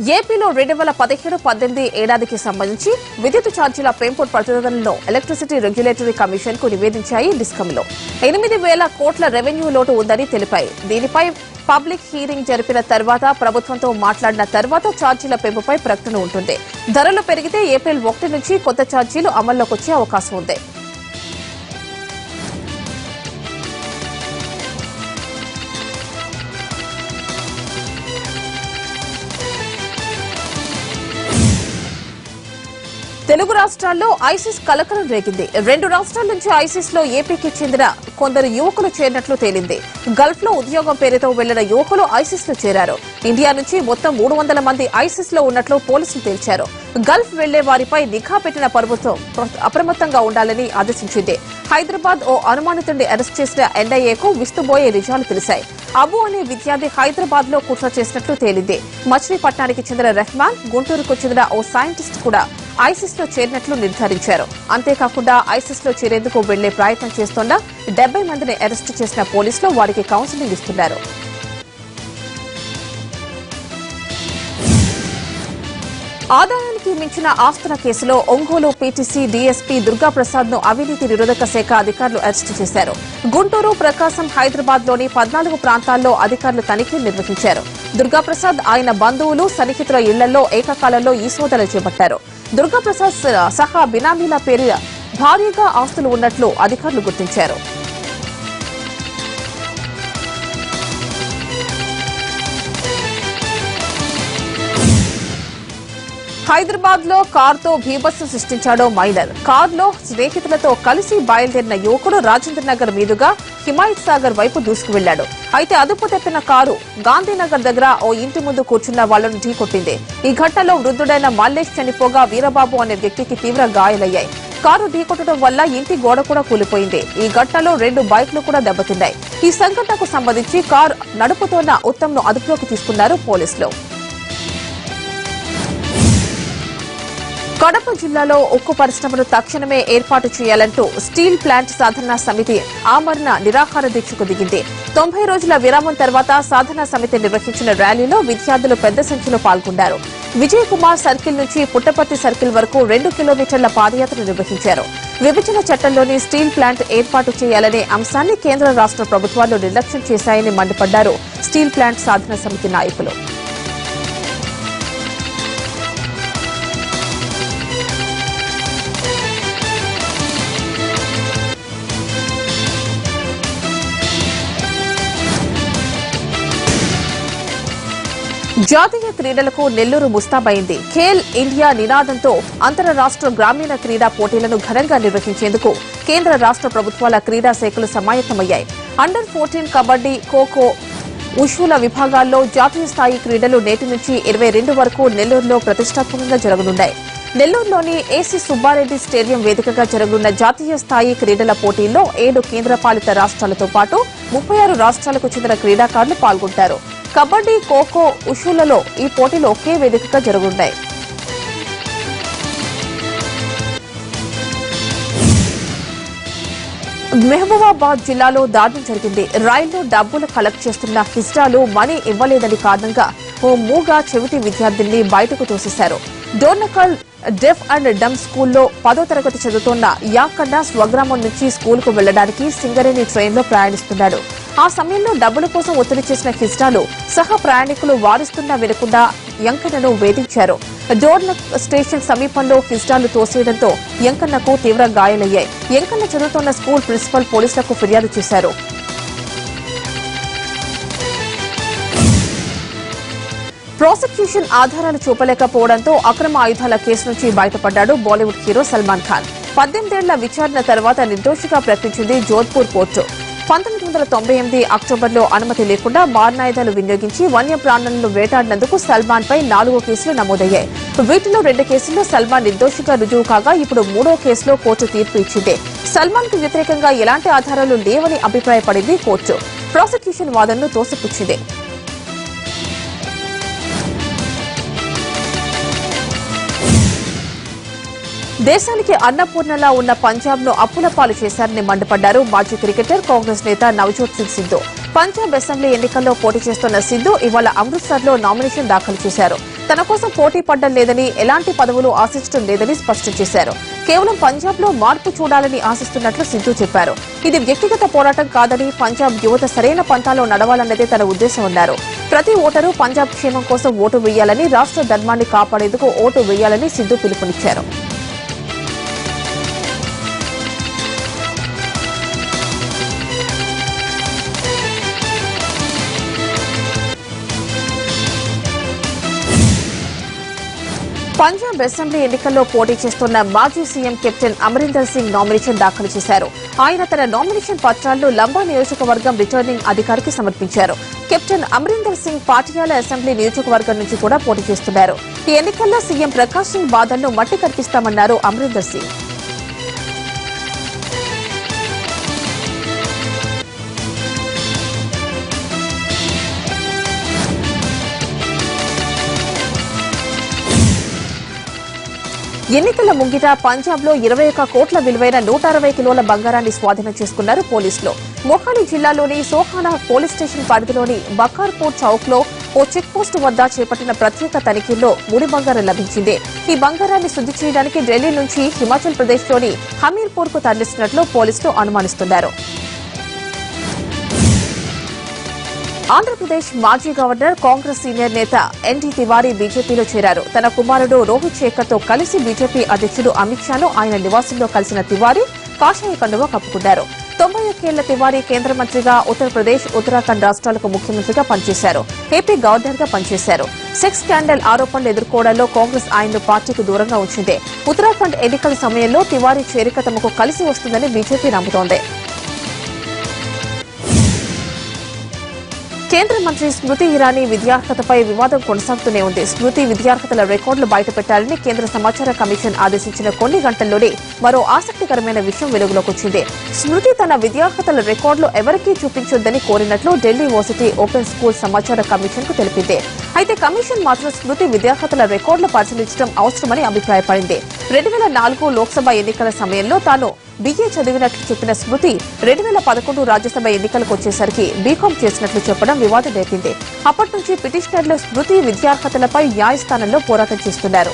ఏపీలో 2017-18 ఏడాదికి సంబంధించి విద్యుత్ ఛార్జీల పెంపు ప్రతిపాదనలో ఎలక్ట్రిసిటీ రెగ్యులేటరీ కమిషన్ కు నివేదించాయి డిస్కంలు. 8,000 కోట్ల రెవెన్యూ లోటు ఉందని తెలిపాయి. దీనిపై పబ్లిక్ హీరింగ్ జరిపిన తర్వాత ప్రభుత్వంతో మాట్లాడిన తర్వాత ఛార్జీల పెంపుపై ప్రకటన ఉంటుంది. ధరలు పెరిగితే ఏప్రిల్ 1 నుంచి కొత్త ఛార్జీలు అమల్లోకి వచ్చే అవకాశం ఉంది. తెలుగు రాష్ట్రాల్లో ఐసిస్ కలకలం రేగింది. 2 రాష్ట్రాల నుంచి ఐసిస్ లో ఏపీకి చెందిన కొందరు యువకులు చేరినట్లు తేలింది. గల్ఫ్ లో ఉద్యోగం పేరుతో వెళ్లిన యువకులు ఐసిస్ లో చేరారు. ఇండియా నుంచి మొత్తం 300 మంది ఐసిస్ లో ఉన్నట్లు పోలీసులు తేల్చారు. గల్ఫ్ వెళ్లే వారిపై నిఘా పెట్టిన ప్రభుత్వం అప్రమత్తంగా ఉండాలని ఆదేశించింది. హైదరాబాద్ ఓ అనుమానితుడిని అరెస్ట్ చేసిన ఎన్ఐఏకు విస్తుబోయే నిజాలు తెలిసాయి. అబు అనే విద్యార్థి హైదరాబాద్ లో కుట్ర చేసినట్లు తేలింది. మచిలీపట్నానికి చెందిన రెహమాన్, గుంటూరుకు చెందిన ఓ సైంటిస్ట్ కూడా ఐసిస్ లో చేరినట్లు నిర్ధారించారు. అంతేకాకుండా ఐసిస్ లో చేరేందుకు వెళ్లే ప్రయత్నం చేస్తున్న 70 మందిని అరెస్టు చేసిన పోలీసులు వారికి కౌన్సిలింగ్ ఇస్తున్నారు. ఆదాయానికి మించిన ఆస్తుల కేసులో ఒంగోలు పీటీసీ డీఎస్పీ దుర్గాప్రసాద్ ను అవినీతి నిరోధక శాఖ అధికారులు అరెస్టు చేశారు. గుంటూరు, ప్రకాశం, హైదరాబాద్ లోని 14 ప్రాంతాల్లో అధికారులు తనిఖీలు నిర్వహించారు. దుర్గాప్రసాద్, ఆయన బంధువులు, సన్నిహితుల ఇళ్లలో ఏకకాలంలో ఈ సోదాలు చేపట్టారు. దుర్గాప్రసాద్ సహా బినామీల పేరు భారీగా ఆస్తులు ఉన్నట్లు అధికారులు గుర్తించారు. హైదరాబాద్ లో కారుతో బీభత్సం సృష్టించాడో మైనర్. కారులో స్నేహితులతో కలిసి బయలుదేరిన యువకుడు రాజేంద్ర నగర్ మీదుగా హిమాయత్ సాగర్ వైపు దూసుకువెళ్లాడు. అయితే అదుపు తప్పిన కారు గాంధీనగర్ దగ్గర ఓ ఇంటి ముందు కూర్చున్న వాళ్లను ఢీకొట్టింది. ఈ ఘటనలో వృద్ధుడైన మల్లేష్ చనిపోగా వీరబాబు అనే వ్యక్తికి తీవ్ర గాయాలయ్యాయి. కారు ఢీకొట్టడం వల్ల ఇంటి గోడ కూడా కూలిపోయింది. ఈ ఘటనలో 2 బైక్లు కూడా దెబ్బతిన్నాయి. ఈ సంఘటనకు సంబంధించి కారు నడుపుతోన్న ఉత్తమ్ను అదుపులోకి తీసుకున్నారు పోలీసులు. కడప జిల్లాలో ఉక్కు పరిశ్రమను తక్షణమే ఏర్పాటు చేయాలంటూ స్టీల్ ప్లాంట్ సాధనా సమితి ఆమరణ నిరాహార దీక్షకు దిగింది. 90 రోజుల విరామం తర్వాత సాధనా సమితి నిర్వహించిన ర్యాలీలో విద్యార్థులు పెద్ద సంఖ్యలో పాల్గొన్నారు. విజయ్ కుమార్ సర్కిల్ నుంచి పుట్టపర్తి సర్కిల్ వరకు 2 కిలోమీటర్ల పాదయాత్ర నిర్వహించారు. విభజన చట్టంలోని స్టీల్ ప్లాంట్ ఏర్పాటు చేయాలనే అంశాన్ని కేంద్ర రాష్ట్ర ప్రభుత్వాలు నిర్లక్ష్యం చేశాయని మండిపడ్డారు స్టీల్ ప్లాంట్ సాధనా సమితి నాయకులు. జాతీయ క్రీడలకు నెల్లూరు ముస్తాబైంది. ఖేల్ ఇండియా నినాదంతో అంతర్రాష్ట్ర గ్రామీణ క్రీడా పోటీలను ఘనంగా నిర్వహించేందుకు కేంద్ర రాష్ట్ర ప్రభుత్వాల క్రీడా శాఖలు సమాయత్తమయ్యాయి. అండర్ 14 కబడ్డీ, ఖోఖో, ఉషుల విభాగాల్లో జాతీయ స్థాయి క్రీడలు నేటి నుంచి 22 వరకు నెల్లూరులో ప్రతిష్టాత్మకంగా జరగనున్నాయి. నెల్లూరులోని ఏసీ సుబ్బారెడ్డి స్టేడియం వేదికగా జరగనున్న జాతీయ స్థాయి క్రీడల పోటీల్లో 7 కేంద్రపాలిత రాష్ట్రాలతో పాటు 36 రాష్ట్రాలకు చెందిన క్రీడాకారులు పాల్గొంటారు. కబడ్డీ, ఖోఖో, ఉషులలో ఈ పోటీలు ఒకే వేదికగా జరగనున్నాయి. మహబూబాబాద్ జిల్లాలో దారుణం జరిగింది. రైల్లో డబ్బులు కలెక్ట్ చేస్తున్న హిజ్రాలు మనీ ఇవ్వలేదని కారణంగా ఓ మూగ చెవిటి విద్యార్థిని బయటకు తోసేశారు. డోర్నకల్ డెఫ్ అండ్ డమ్ స్కూల్లో 10వ తరగతి చదువుతున్న యాకన్న స్వగ్రామం నుంచి స్కూల్కు వెళ్లడానికి సింగరేణి ట్రైన్లో ప్రయాణిస్తున్నాడు. ఆ సమయంలో డబ్బుల కోసం ఒత్తిడి చేసిన హిజ్రాలు సహ ప్రయాణికులు వారిస్తున్నా వినకుండా యంకన్నను వేధించారు. డోర్నక్ స్టేషన్ సమీపంలో హిజ్రాలు తోసేయడంతో యంకన్నకు తీవ్ర గాయాలయ్యాయి. యంకన్న చదువుతున్న స్కూల్ ప్రిన్సిపల్ పోలీసులకు ఫిర్యాదు చేశారు. ప్రాసిక్యూషన్ ఆధారాలు చూపలేకపోవడంతో అక్రమ ఆయుధాల కేసు నుంచి బయటపడ్డాడు బాలీవుడ్ హీరో సల్మాన్ ఖాన్. 18 ఏళ్ల విచారణ తర్వాత నిర్దోషిగా ప్రకటించింది జోధ్పూర్ కోర్టు. 1998 అక్టోబర్లో అనుమతి లేకుండా మారణాయుధాలు వినియోగించి వన్యప్రాణులను వేటాడినందుకు సల్మాన్ పై 4 కేసులు నమోదయ్యాయి. వీటిలో 2 కేసుల్లో సల్మాన్ నిర్దోషిగా రుజువు కాగా ఇప్పుడు 3వ కేసులో కోర్టు తీర్పు ఇచ్చింది. సల్మాన్ కు వ్యతిరేకంగా ఎలాంటి ఆధారాలు లేవని అభిప్రాయపడింది కోర్టు. ప్రాసిక్యూషన్ వాదనను తోసిపుచ్చింది. దేశానికి అన్నపూర్ణలా ఉన్న పంజాబ్ ను అప్పుల పాలు చేశారని మండిపడ్డారు మాజీ క్రికెటర్, కాంగ్రెస్ నేత నవజోత్ సింగ్ సిద్ధు. పంజాబ్ అసెంబ్లీ ఎన్నికల్లో పోటీ చేస్తున్న సిద్ధు ఇవాళ అమృత్సర్లో నామినేషన్ దాఖలు చేశారు. తన కోసం పోటీ పడ్డం లేదని, ఎలాంటి పదవులు ఆశించడం లేదని స్పష్టం చేశారు. కేవలం పంజాబ్లో మార్పు చూడాలని ఆశిస్తున్నట్లు సిద్ధు చెప్పారు. ఇది వ్యక్తిగత పోరాటం కాదని, పంజాబ్ యువత సరైన పంథాలో నడవాలన్నదే తన ఉద్దేశం అన్నారు. ప్రతి ఓటరు పంజాబ్ క్షేమం కోసం ఓటు వేయాలని, రాష్ట్ర ధర్మాన్ని కాపాడేందుకు ఓటు వేయాలని సిద్ధు పిలుపునిచ్చారు. పంజాబ్ అసెంబ్లీ ఎన్నికల్లో పోటీ చేస్తున్న మాజీ CM captain Amarinder Singh nomination దాఖలు చేశారు. ఆయన తన నామినేషన్ పత్రాలను లంబా నియోజకవర్గం రిటర్నింగ్ అధికారికి సమర్పించారు. కెప్టెన్ అమరీందర్ సింగ్ పాటియాలా అసెంబ్లీ నియోజకవర్గం నుంచి కూడా పోటీ చేస్తున్నారు. ఈ ఎన్నికల్లో సీఎం ప్రకాష్ సింగ్ బాధలను మట్టి కల్పిస్తామన్నారు అమరీందర్ సింగ్. ఎన్నికల ముంగిట పంజాబ్లో 21 కోట్ల విలువైన 160 కిలోల బంగారాన్ని స్వాధీనం చేసుకున్నారు పోలీసులు. మొహాలీ జిల్లాలోని సోహానా పోలీస్ స్టేషన్ పరిధిలోని బకార్పూర్ చౌక్లో ఓ చెక్పోస్టు వద్ద చేపట్టిన ప్రత్యేక తనిఖీల్లో ముడి బంగారం లభించింది. ఈ బంగారాన్ని శుద్ది చేయడానికి ఢిల్లీ నుంచి హిమాచల్ ప్రదేశ్లోని హమీర్పూర్కు తరలిస్తున్నట్లు పోలీసులు అనుమానిస్తున్నారు. ఆంధ్రప్రదేశ్ మాజీ గవర్నర్, కాంగ్రెస్ సీనియర్ నేత ఎన్టీ తివారీ బీజేపీలో చేరారు. తన కుమారుడు రోహిత్ శేఖర్తో కలిసి బీజేపీ అధ్యక్షుడు అమిత్ షాను ఆయన నివాసంలో కలిసిన తివారీ కాషాయ కండువా కప్పుకున్నారు. 91 ఏళ్ల తివారీ కేంద్ర మంత్రిగా ఉత్తరప్రదేశ్, ఉత్తరాఖండ్ రాష్ట్రాలకు ముఖ్యమంత్రిగా పనిచేశారు. ఏపీ గవర్నర్ గా పనిచేశారు. సెక్స్ స్కాండల్ ఆరోపణలు ఎదుర్కోవడంలో కాంగ్రెస్ ఆయన్ను పార్టీకి దూరంగా ఉంచింది. ఉత్తరాఖండ్ ఎన్నికల సమయంలో తివారీ చేరిక తమకు కలిసి వస్తుందని బీజేపీ నమ్ముతోంది. కేంద్ర మంత్రి స్మృతి ఇరానీ విద్యార్హతపై వివాదం కొనసాగుతూనే ఉంది. స్మృతి విద్యార్హతల రికార్డులు బయటపెట్టాలని కేంద్ర సమాచార కమిషన్ ఆదేశించిన కొన్ని గంటల్లోనే మరో ఆసక్తికరమైన విషయం వెలుగులోకి వచ్చింది. స్మృతి తన విద్యార్హతల రికార్డులు ఎవరికీ చూపించొద్దని కోరినట్లు ఢిల్లీ వర్సిటీ ఓపెన్ స్కూల్ సమాచార కమిషన్ కు తెలిపింది. అయితే కమిషన్ మాత్రం స్మృతి విద్యార్హతల రికార్డులు పరిశీలించడం అవసరమని అభిప్రాయపడింది. 2004 లోక్సభ ఎన్నికల సమయంలో తాను బీఏ చదివినట్లు చెప్పిన స్మృతి 2011 రాజ్యసభ ఎన్నికలకు వచ్చేసరికి బీకాం చేసినట్లు చెప్పడం వివాదం రేపింది. అప్పటి నుంచి పిటిషనర్లు స్మృతి విద్యార్హతలపై న్యాయస్థానంలో పోరాటం చేస్తున్నారు.